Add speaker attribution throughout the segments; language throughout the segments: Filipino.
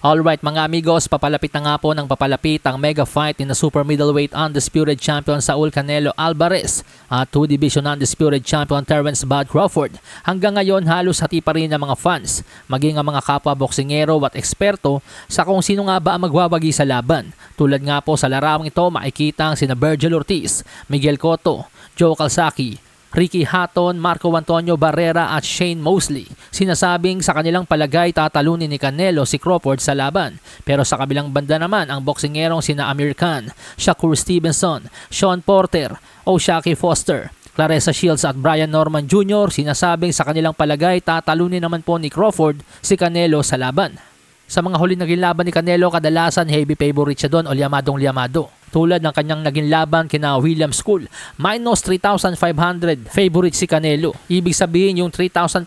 Speaker 1: Alright mga amigos, papalapit na nga po ng papalapit ang mega fight ni na super middleweight undisputed champion Saul Canelo Alvarez at 2 division undisputed champion Terence Bud Crawford. Hanggang ngayon halos hati pa rin ang mga fans, maging ang mga kapwa boksingero at eksperto sa kung sino nga ba ang magwawagi sa laban. Tulad nga po sa larawang ito makikita ang sina Virgil Ortiz, Miguel Cotto, Joe Calzaghe, Ricky Hatton, Marco Antonio Barrera at Shane Mosley. Sinasabing sa kanilang palagay tatalunin ni Canelo si Crawford sa laban. Pero sa kabilang banda naman ang boksingerong sina Amir Khan, Shakur Stevenson, Sean Porter, O'Shaquie Foster, Claressa Shields at Brian Norman Jr. sinasabing sa kanilang palagay tatalunin naman po ni Crawford si Canelo sa laban. Sa mga huling naging laban ni Canelo, kadalasan heavy favorite siya doon o liamadong-liamado. Tulad ng kanyang naging laban kina William School, minus 3,500 favorite si Canelo. Ibig sabihin yung $3,500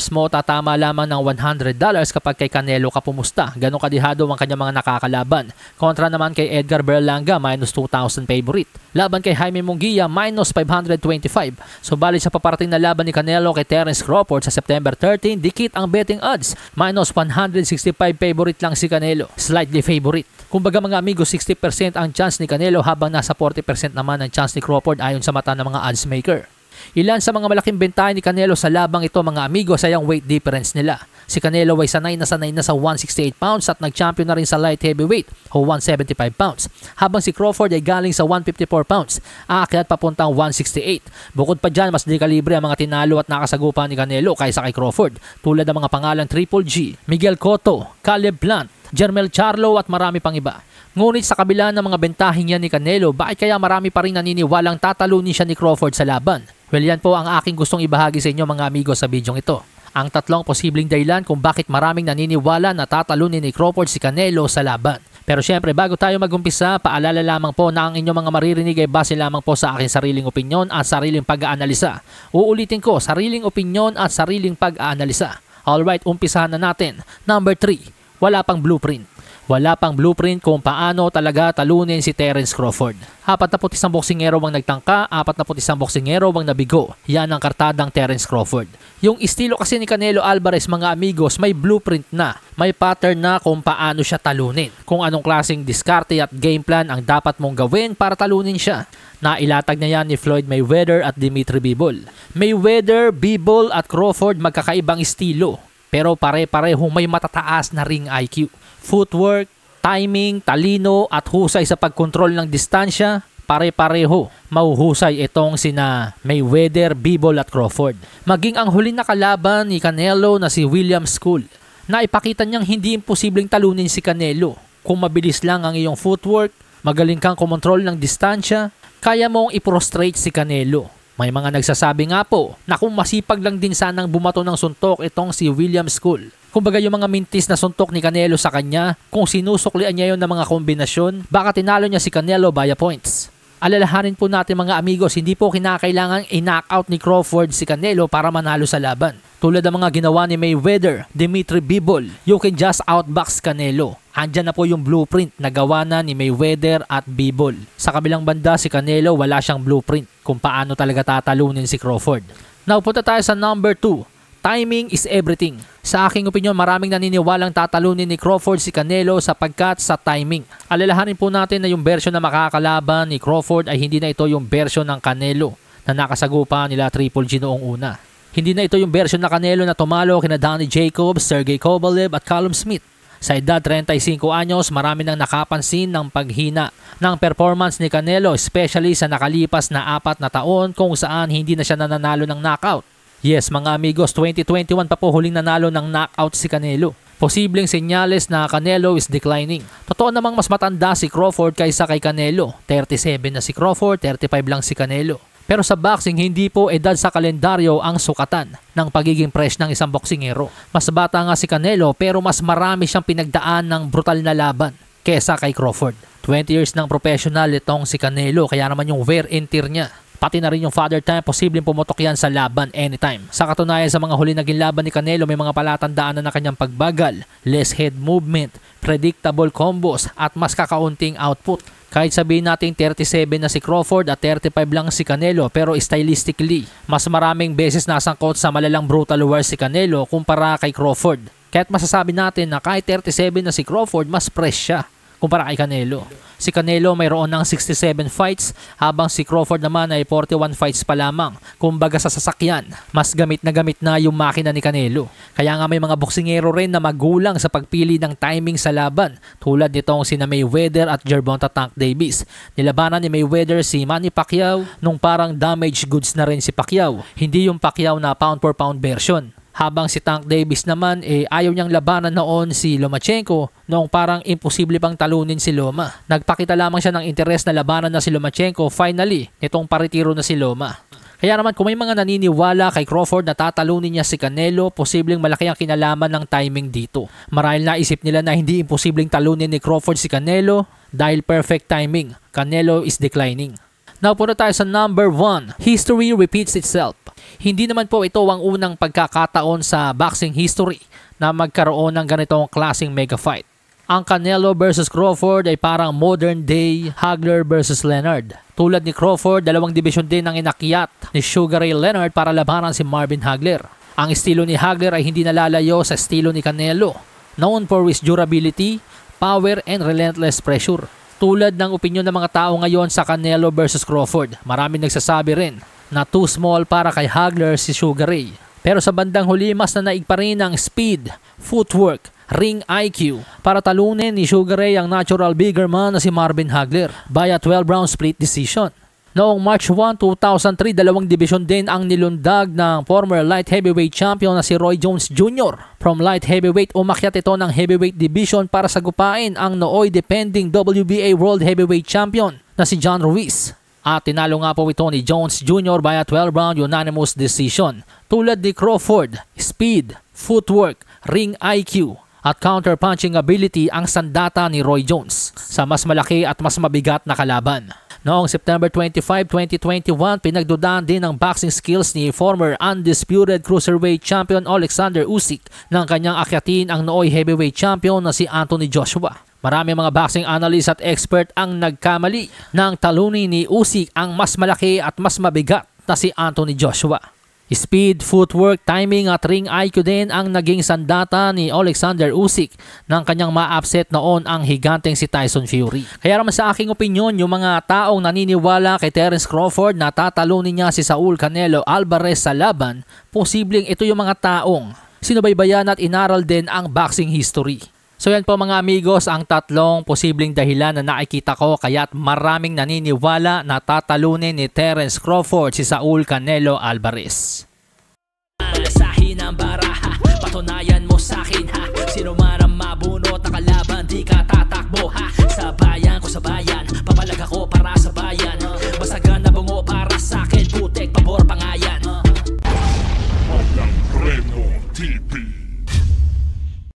Speaker 1: mo tatama lamang ng $100 kapag kay Canelo ka pumusta. Ganong kadihado ang kanyang mga nakakalaban. Kontra naman kay Edgar Berlanga, minus 2,000 favorite. Laban kay Jaime Munguia, minus 525. Subalit sa paparating na laban ni Canelo kay Terence Crawford sa September 13, dikit ang betting odds. Minus 165 favorite lang si Canelo. Slightly favorite. Kumbaga mga amigo, 60% ang chance ni Canelo habang nasa 40% naman ang chance ni Crawford ayon sa mata ng mga odds maker. Ilan sa mga malaking bentahe ni Canelo sa labang ito mga amigo sa yung weight difference nila. Si Canelo ay sanay na sa 168 pounds at nag-champion na rin sa light heavyweight o 175 pounds. Habang si Crawford ay galing sa 154 pounds, aakyat papuntang 168. Bukod pa dyan, mas dekalibre ang mga tinalo at nakasagupa ni Canelo kaysa kay Crawford. Tulad ng mga pangalang Triple G, Miguel Cotto, Caleb Plant, Jermel Charlo at marami pang iba. Ngunit sa kabila ng mga bentahing yan ni Canelo, bakit kaya marami pa rin naniniwalang tatalunin siya ni Crawford sa laban? Well, yan po ang aking gustong ibahagi sa inyo mga amigo sa bidyong ito. Ang tatlong posibleng dahilan kung bakit maraming naniniwala na tatalunin ni Crawford si Canelo sa laban. Pero syempre bago tayo magumpisa, paalala lamang po na ang inyong mga maririnig ay base lamang po sa aking sariling opinyon at sariling pag-aanalisa. Uulitin ko, sariling opinyon at sariling pag-aanalisa. Alright, umpisahan na natin. Number 3, wala pang blueprint. Wala pang blueprint kung paano talaga talunin si Terence Crawford. 41 boksingero ang nagtangka, 41 boksingero ang nabigo. Yan ang kartadang Terence Crawford. Yung estilo kasi ni Canelo Alvarez mga amigos, may blueprint na. May pattern na kung paano siya talunin. Kung anong klaseng diskarte at game plan ang dapat mong gawin para talunin siya. Nailatag na yan ni Floyd Mayweather at Dimitri Bivol. Mayweather, Bivol at Crawford magkakaibang estilo. Pero pare-parehong may matataas na ring IQ. Footwork, timing, talino at husay sa pagkontrol ng distansya, pare-pareho. Mahuhusay itong sina Mayweather, Bivol at Crawford. Maging ang huling nakalaban ni Canelo na si William School, na ipakita niyang hindi imposibleng talunin si Canelo. Kung mabilis lang ang iyong footwork, magaling kang kumontrol ng distansya, kaya mong iprostrate si Canelo. May mga nagsasabi nga po na kung masipag lang din sanang bumato ng suntok itong si William School. Kumbaga yung mga mintis na suntok ni Canelo sa kanya, kung sinusuklian niya yun ng mga kombinasyon, baka tinalo niya si Canelo via points. Alalahanin po natin mga amigos, hindi po kinakailangang i-knockout ni Crawford si Canelo para manalo sa laban. Tulad ng mga ginawa ni Mayweather, Dimitri Bivol, you can just outbox Canelo. Andyan na po yung blueprint na gawa na ni Mayweather at Bivol. Sa kabilang banda si Canelo wala siyang blueprint kung paano talaga tatalunin si Crawford. Now punta tayo sa number 2. Timing is everything. Sa aking opinyon, maraming naniniwalang tatalunin ni Crawford si Canelo sapagkat sa timing. Alalahanin po natin na yung version na makakalaban ni Crawford ay hindi na ito yung version ng Canelo na nakasagupa nila Triple G noong una. Hindi na ito yung version na Canelo na tumalo kina Danny Jacobs, Sergey Kovalev at Callum Smith. Sa edad 35 anyos, marami nang nakapansin ng paghina ng performance ni Canelo, especially sa nakalipas na 4 na taon kung saan hindi na siya nananalo ng knockout. Yes mga amigos, 2021 pa po huling nanalo ng knockout si Canelo. Posibleng senyales na Canelo is declining. Totoo namang mas matanda si Crawford kaysa kay Canelo. 37 na si Crawford, 35 lang si Canelo. Pero sa boxing, hindi po edad sa kalendaryo ang sukatan ng pagiging fresh ng isang boksingero. Mas bata nga si Canelo pero mas marami siyang pinagdaan ng brutal na laban kesa kay Crawford. 20 years ng professional itong si Canelo kaya naman yung wear and tear niya. Pati na rin yung father time, posibleng pumutok yan sa laban anytime. Sa katunayan sa mga huli naging laban ni Canelo, may mga palatandaan na kanyang pagbagal, less head movement, predictable combos at mas kakaunting output. Kahit sabihin natin 37 na si Crawford at 35 lang si Canelo, pero stylistically, mas maraming beses nasangkot sa malalang brutal wars si Canelo kumpara kay Crawford. Kaya't masasabi natin na kahit 37 na si Crawford, mas fresh siya kumpara kay Canelo. Si Canelo mayroon ng 67 fights habang si Crawford naman ay 41 fights pa lamang. Kumbaga sa sasakyan, mas gamit na yung makina ni Canelo. Kaya nga may mga boksingero rin na magulang sa pagpili ng timing sa laban, tulad nitong sina Mayweather at Gervonta Tank Davis. Nilabanan ni Mayweather si Manny Pacquiao nung parang damaged goods na rin si Pacquiao, hindi yung Pacquiao na pound for pound version. Habang si Tank Davis naman ayaw niyang labanan noon si Lomachenko noong parang imposible pang talunin si Loma. Nagpakita lamang siya ng interes na labanan na si Lomachenko, finally nitong paritiro na si Loma. Kaya naman kung may mga naniniwala kay Crawford na tatalunin niya si Canelo, posibleng malaki ang kinalaman ng timing dito. Marahil naisip nila na hindi imposibleng talunin ni Crawford si Canelo dahil perfect timing. Canelo is declining. Now punta tayo sa number 1. History repeats itself. Hindi naman po ito ang unang pagkakataon sa boxing history na magkaroon ng ganitong klaseng mega fight. Ang Canelo versus Crawford ay parang modern day Hagler versus Leonard. Tulad ni Crawford, dalawang division din ang inakyat ni Sugar Ray Leonard para labanan si Marvin Hagler. Ang estilo ni Hagler ay hindi nalalayo sa estilo ni Canelo, known for his durability, power, and relentless pressure. Tulad ng opinyon ng mga tao ngayon sa Canelo versus Crawford, maraming nagsasabi rin na too small para kay Hagler si Sugar Ray. Pero sa bandang huli, mas nanaig pa rin ang speed, footwork, ring IQ para talunin ni Sugar Ray ang natural bigger man na si Marvin Hagler via 12-round split decision. Noong March 1, 2003, dalawang division din ang nilundag ng former light heavyweight champion na si Roy Jones Jr. From light heavyweight, umakyat ito ng heavyweight division para sagupain ang nooy defending WBA World Heavyweight Champion na si John Ruiz. At tinalo nga po ito ni Jones Jr. via 12-round unanimous decision. Tulad ni Crawford, speed, footwork, ring IQ at counter-punching ability ang sandata ni Roy Jones sa mas malaki at mas mabigat na kalaban. Noong September 25, 2021, pinagdudahan din ang boxing skills ni former undisputed cruiserweight champion Alexander Usyk nang kanyang akyatin ang nooy heavyweight champion na si Anthony Joshua. Marami mga boxing analyst at expert ang nagkamali nang talunin ni Usyk ang mas malaki at mas mabigat na si Anthony Joshua. Speed, footwork, timing at ring IQ din ang naging sandata ni Alexander Usyk nang kanyang ma-upset noon ang higanteng si Tyson Fury. Kaya naman sa aking opinyon, yung mga taong naniniwala kay Terence Crawford na tatalunin niya si Saul Canelo Alvarez sa laban, posibleng ito yung mga taong sinubaybayan at inaral din ang boxing history. So yan po mga amigos ang tatlong posibleng dahilan na nakikita ko kaya't maraming naniniwala na tatalunin ni Terence Crawford si Saul Canelo Alvarez. Sa hinang baraha, patunayan mo sa akin ha, sino man